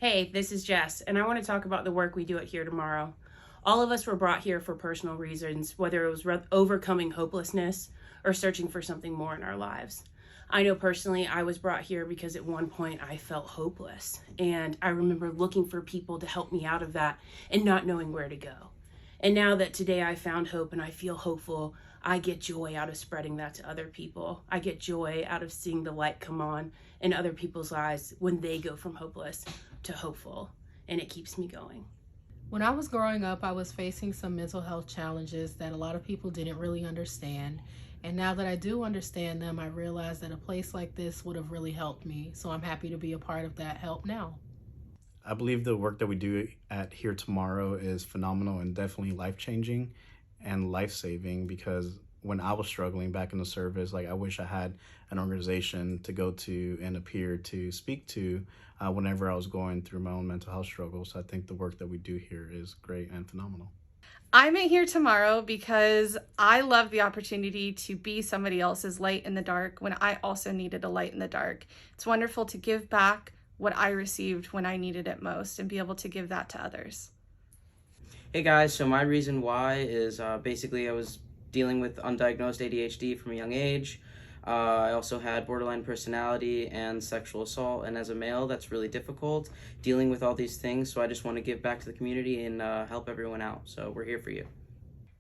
Hey, this is Jess, and I want to talk about the work we do at Here Tomorrow. All of us were brought here for personal reasons, whether it was overcoming hopelessness or searching for something more in our lives. I know personally I was brought here because at one point I felt hopeless, and I remember looking for people to help me out of that and not knowing where to go. And now that today I found hope and I feel hopeful, I get joy out of spreading that to other people. I get joy out of seeing the light come on in other people's eyes when they go from hopeless to hopeful, and it keeps me going. When I was growing up, I was facing some mental health challenges that a lot of people didn't really understand. And now that I do understand them, I realize that a place like this would have really helped me. So I'm happy to be a part of that help now. I believe the work that we do at Here Tomorrow is phenomenal and definitely life-changing and life-saving, because when I was struggling back in the service, like, I wish I had an organization to go to and appear to speak to whenever I was going through my own mental health struggles. So I think the work that we do here is great and phenomenal. I'm at Here Tomorrow because I love the opportunity to be somebody else's light in the dark when I also needed a light in the dark. It's wonderful to give back what I received when I needed it most and be able to give that to others. Hey guys, so my reason why is basically I was dealing with undiagnosed ADHD from a young age. I also had borderline personality and sexual assault, and as a male that's really difficult dealing with all these things, so I just want to give back to the community and help everyone out, so we're here for you.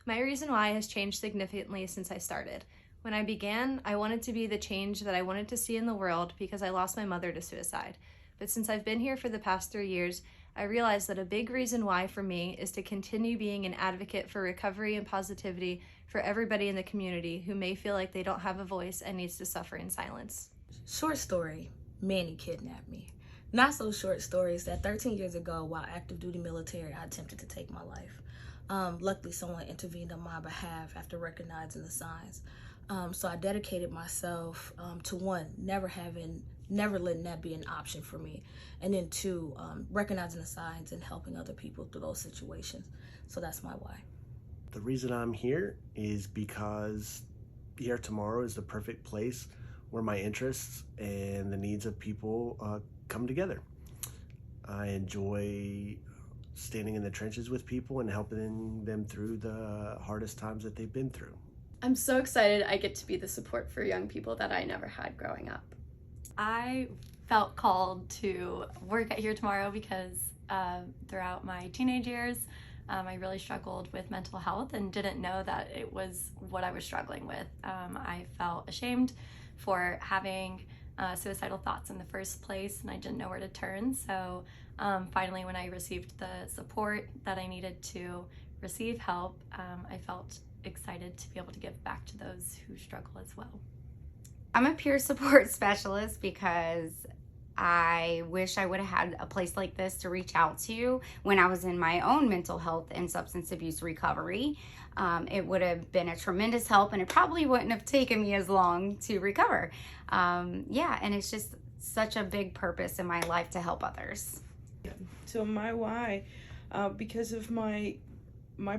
My reason why has changed significantly since I started. When I began, I wanted to be the change that I wanted to see in the world because I lost my mother to suicide. But since I've been here for the past 3 years, I realized that a big reason why for me is to continue being an advocate for recovery and positivity for everybody in the community who may feel like they don't have a voice and needs to suffer in silence. Short story, Manny kidnapped me. Not so short story is that 13 years ago, while active duty military, I attempted to take my life. Luckily, someone intervened on my behalf after recognizing the signs. So I dedicated myself to one, never letting that be an option for me. And then two, recognizing the signs and helping other people through those situations. So that's my why. The reason I'm here is because Here Tomorrow is the perfect place where my interests and the needs of people come together. I enjoy standing in the trenches with people and helping them through the hardest times that they've been through. I'm so excited I get to be the support for young people that I never had growing up. I felt called to work at Here Tomorrow because throughout my teenage years, I really struggled with mental health and didn't know that it was what I was struggling with. I felt ashamed for having suicidal thoughts in the first place, and I didn't know where to turn. So finally, when I received the support that I needed to receive help, I felt excited to be able to give back to those who struggle as well. I'm a peer support specialist because I wish I would have had a place like this to reach out to when I was in my own mental health and substance abuse recovery. It would have been a tremendous help, and it probably wouldn't have taken me as long to recover. Yeah, and it's just such a big purpose in my life to help others. So my why, because of my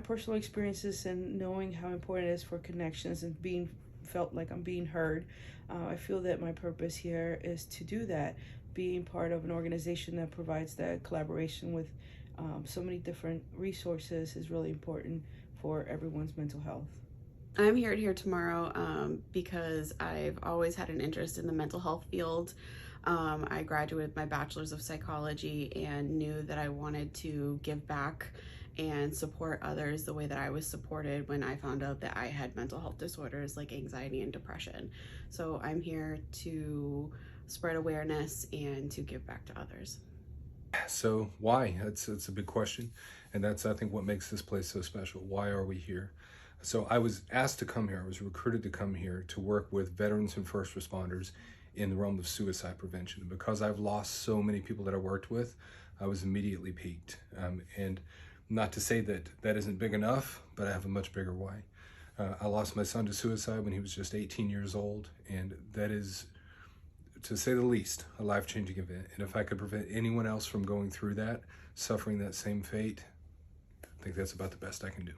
personal experiences and knowing how important it is for connections and being felt like I'm being heard, I feel that my purpose here is to do that. Being part of an organization that provides that collaboration with so many different resources is really important for everyone's mental health. I'm here at Here Tomorrow because I've always had an interest in the mental health field. I graduated with my bachelor's of psychology and knew that I wanted to give back and support others the way that I was supported when I found out that I had mental health disorders like anxiety and depression. So I'm here to spread awareness and to give back to others. So why? It's a big question, and that's, I think, what makes this place so special. Why are we here? So I was asked to come here, I was recruited to come here to work with veterans and first responders in the realm of suicide prevention. And because I've lost so many people that I worked with, I was immediately piqued. And not to say that that isn't big enough, but I have a much bigger why. I lost my son to suicide when he was just 18 years old, and that is, to say the least, a life-changing event. And if I could prevent anyone else from going through that, suffering that same fate, I think that's about the best I can do.